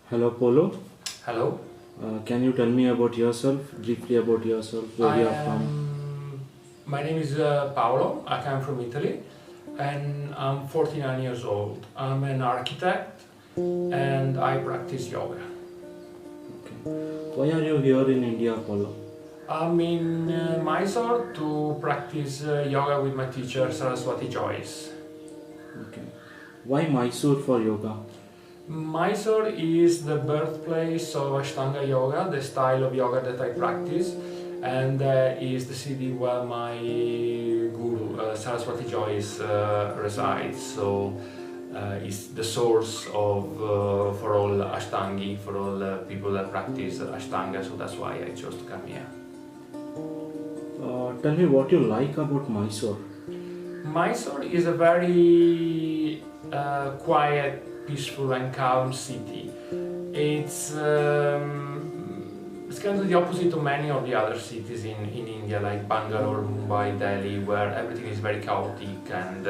Hello, Polo. Hello. Can you tell me about yourself, briefly about yourself, where I you are from? am. My name is Paolo. I come from Italy, and I'm 49 years old. I'm an architect, and I practice yoga. Okay. Why are you here in India, Polo? I'm in Mysore to practice yoga with my teacher Saraswati Joyce. Okay. Why Mysore for yoga? Mysore is the birthplace of Ashtanga yoga, the style of yoga that I practice, and is the city where my guru Saraswati Joyce resides. So it's the source of for all Ashtangi, for all people that practice Ashtanga. So that's why I chose to come here. Tell me what you like about Mysore. Mysore is a very quiet, peaceful and calm city. It's kind of the opposite of many of the other cities in India, like Bangalore, Mumbai, Delhi, where everything is very chaotic and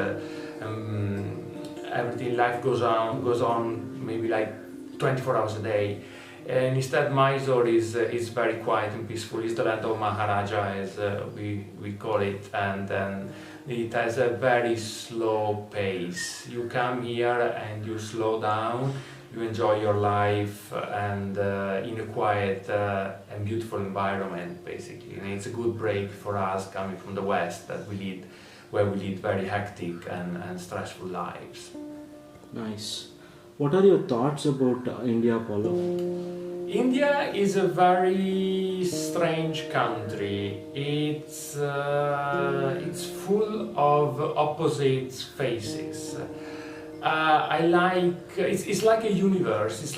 everything life goes on maybe like 24 hours a day. And instead, Mysore is very quiet and peaceful. It's the land of Maharaja, as we call it, and then it has a very slow pace. You come here and you slow down, you enjoy your life, and in a quiet and beautiful environment, basically. And it's a good break for us coming from the West, where we lead very hectic and stressful lives. Nice. What are your thoughts about India, Polo? India is a very strange country. It's full of opposite faces. I like it's like a universe. It's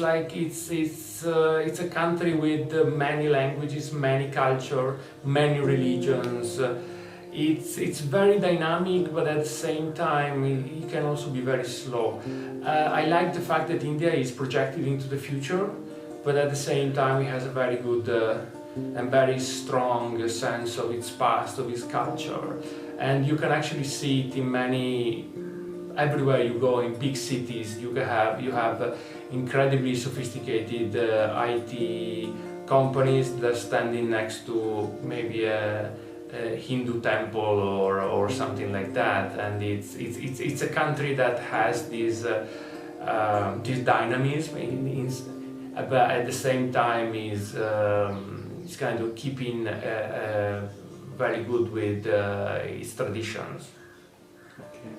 a country with many languages, many culture, many religions. It's very dynamic, but at the same time it can also be very slow. I like the fact that India is projected into the future, but at the same time it has a very good and very strong sense of its past, of its culture, and you can actually see it in everywhere you go in big cities. You have incredibly sophisticated IT companies that are standing next to maybe a Hindu temple or something like that, and it's a country that has this dynamism, but at the same time is kind of keeping very good with its traditions. Okay.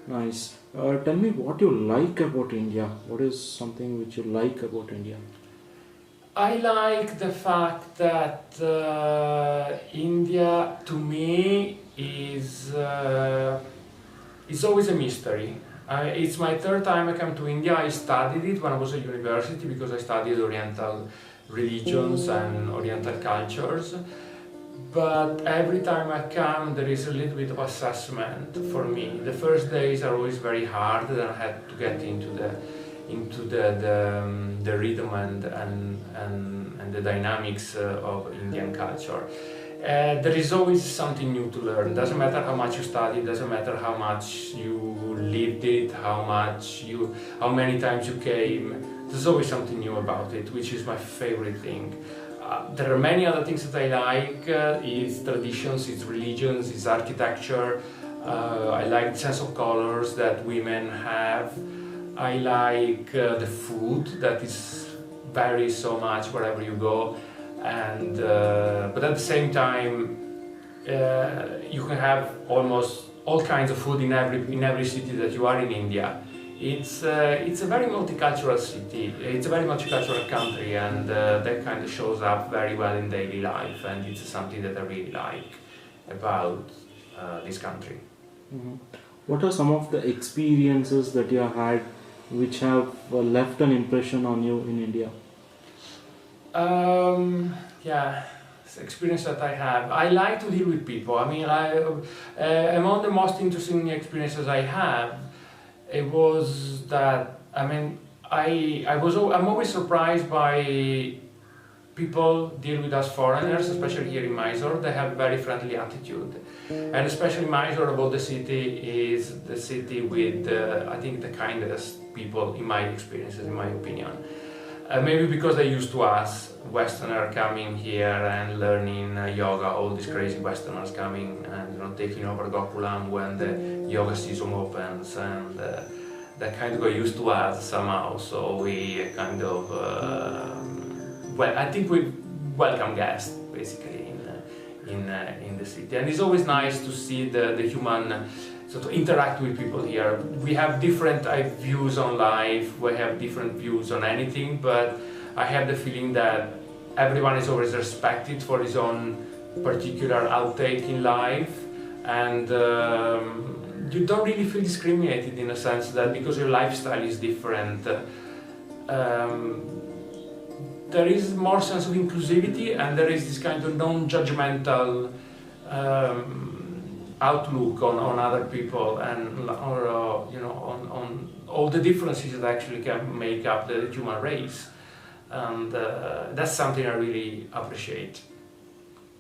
Nice. Tell me what you like about India. What is something which you like about India? I like the fact that India, to me, is always a mystery. It's my third time I come to India. I studied it when I was at university because I studied Oriental religions and Oriental cultures. But every time I come, there is a little bit of assessment for me. The first days are always very hard, and I had to get into the rhythm and the dynamics of Indian culture. There is always something new to learn. Doesn't matter how much you study, doesn't matter how much you lived it, how many times you came. There's always something new about it, which is my favorite thing. There are many other things that I like. It's traditions, it's religions, it's architecture. I like the sense of colors that women have. I like the food that varies so much wherever you go, and but at the same time you can have almost all kinds of food in every city that you are in India. It's a very multicultural city. It's a very multicultural country, and that kind of shows up very well in daily life, and it's something that I really like about this country. Mhm. What are some of the experiences that you have had which have left an impression on you in India? Yeah, it's an experience that I have. I like to deal with people. I mean, among the most interesting experiences I have, it was that, I mean, I'm always surprised by people deal with us foreigners, especially here in Mysore. They have a very friendly attitude, and especially Mysore, of all the city, is the city with I think the kindest people in my experiences, in my opinion. maybe because they used to us, Westerner coming here and learning yoga, all these crazy Westerners coming and taking over Gokulam when the yoga season opens, and that kind of got used to us somehow. So we kind of, I think we welcome guests basically in the city, and it's always nice to see the human. So to interact with people here. We have different views on life, we have different views on anything, but I have the feeling that everyone is always respected for his own particular outtake in life, and you don't really feel discriminated in a sense that because your lifestyle is different. There is more sense of inclusivity, and there is this kind of non-judgmental outlook on other people, and on all the differences that actually can make up the human race, and that's something I really appreciate.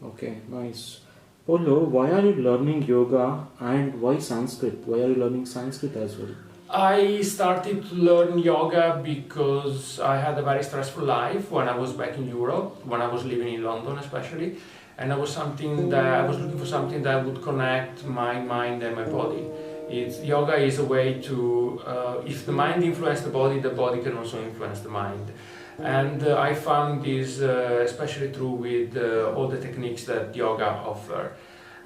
Okay, nice. Paolo, why are you learning yoga, and why Sanskrit? Why are you learning Sanskrit as well? I started to learn yoga because I had a very stressful life when I was back in Europe, when I was living in London especially. And I was looking for something that would connect my mind and my body. Yoga is a way to, if the mind influences the body can also influence the mind. And I found this especially true with all the techniques that yoga offer.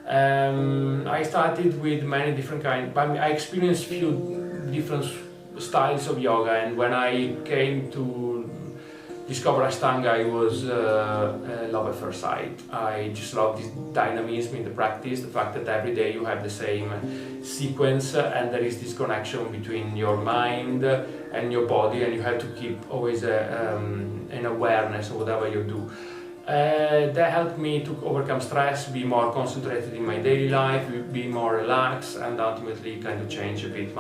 I started with many different kinds, but I experienced few different styles of yoga, and when I came to discover Ashtanga, it was love at first sight. I just love this dynamism in the practice, the fact that every day you have the same sequence and there is this connection between your mind and your body, and you have to keep always an awareness of whatever you do. That helped me to overcome stress, be more concentrated in my daily life, be more relaxed, and ultimately kind of change a bit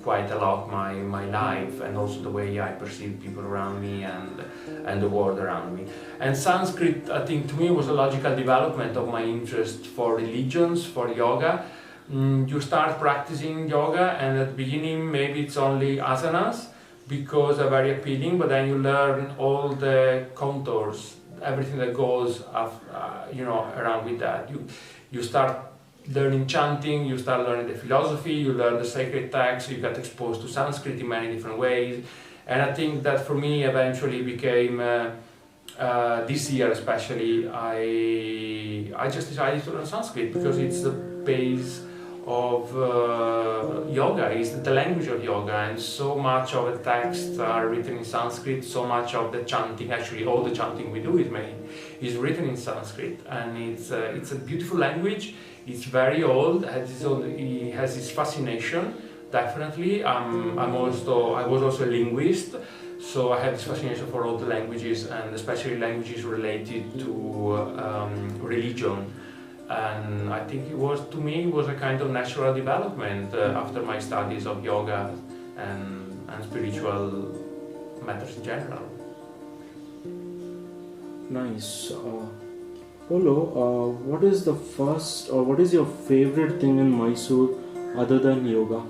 quite a lot my life, and also the way I perceive people around me and the world around me. And Sanskrit, I think, to me was a logical development of my interest for religions, for yoga. You start practicing yoga, and at the beginning maybe it's only asanas because they're very appealing, but then you learn all the contours, everything that goes around with that. You start learning chanting, you start learning the philosophy, you learn the sacred texts, you get exposed to Sanskrit in many different ways. And I think that for me eventually became, this year especially, I just decided to learn Sanskrit because it's the base of yoga, it's the language of yoga, and so much of the texts are written in Sanskrit, so much of the chanting, actually all the chanting we do is written in Sanskrit, and it's a beautiful language. It's very old, it has its fascination, definitely. I was also a linguist, so I had this fascination for all the languages, and especially languages related to religion. And I think it was a kind of natural development after my studies of yoga and spiritual matters in general. Nice. Paolo, what is your favorite thing in Mysore other than yoga?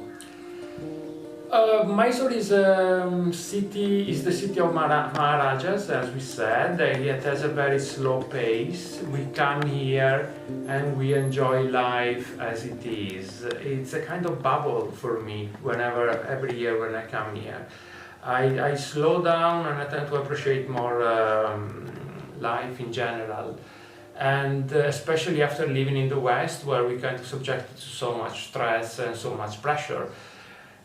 Mysore is the city of Maharajas, as we said. It has a very slow pace. We come here and we enjoy life as it is. It's a kind of bubble for me every year when I come here. I slow down and I tend to appreciate more life in general. And especially after living in the West, where we kind of subjected to so much stress and so much pressure.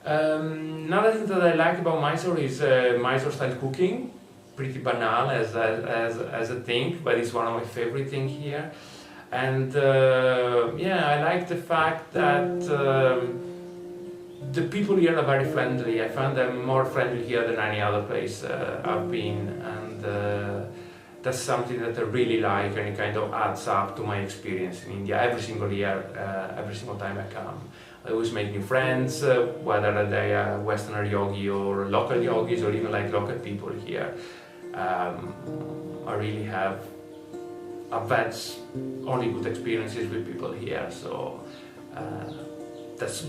Another thing that I like about Mysore is Mysore style cooking. Pretty banal as a thing, but it's one of my favorite things here. And I like the fact that the people here are very friendly. I find them more friendly here than any other place I've been, and that's something that I really like, and it kind of adds up to my experience in India every single year, every single time I come. I always make new friends, whether they are Westerner yogi or local yogis or even like local people here. I really have I've had only good experiences with people here, so that's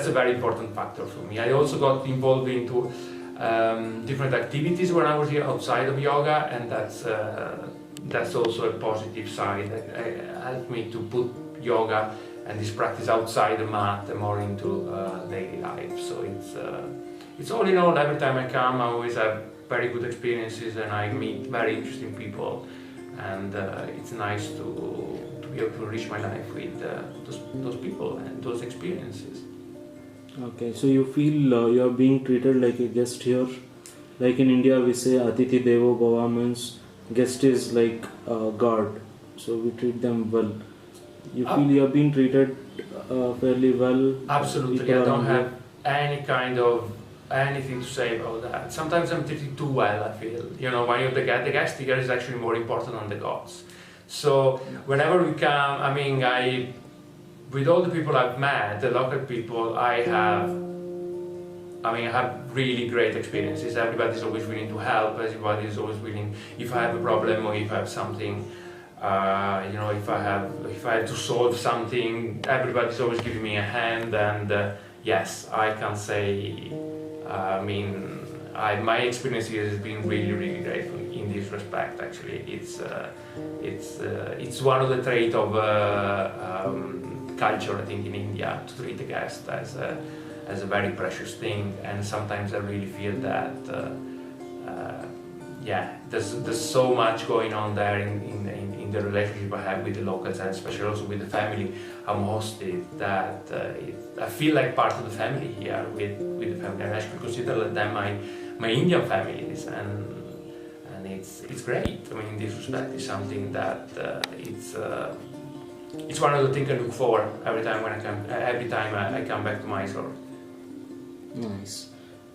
a very important factor for me. I also got involved into different activities when I was here outside of yoga, and that's also a positive side. It helped me to put yoga and this practice outside the mat and more into daily life. So it's all in all, every time I come, I always have very good experiences and I meet very interesting people, and it's nice to be able to enrich my life with those people and those experiences. Okay, so you feel you are being treated like a guest here? Like in India, we say Atithi Devo Bhava, means guest is like God, so we treat them well. You feel you are being treated fairly well? Absolutely, I don't have any kind of anything to say about that. Sometimes I'm treated too well, I feel. You know, when you're the guest here is actually more important than the gods. So whenever we come, I mean, with all the people I've met, the local people, I have really great experiences. Everybody's always willing to help. Everybody is always willing. If I have a problem or if I have something, you know, if I have to solve something, everybody's always giving me a hand. And yes, I can say. My experience here has been really, really great in this respect. Actually, it's one of the traits of culture, I think, in India, to treat the guest as a very precious thing. And sometimes I really feel that there's so much going on there in the relationship I have with the locals, and especially also with the family I'm hosted, that I feel like part of the family here with the family. I actually consider them my Indian families, and it's great. I mean, in this respect, it's something that it's one of the things I look for every time I come back to Mysore. Nice.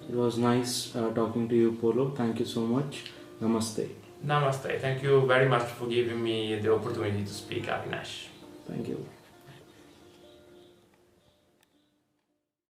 It was nice talking to you, Paolo. Thank you so much. Namaste. Namaste. Thank you very much for giving me the opportunity to speak, Avinash. Thank you.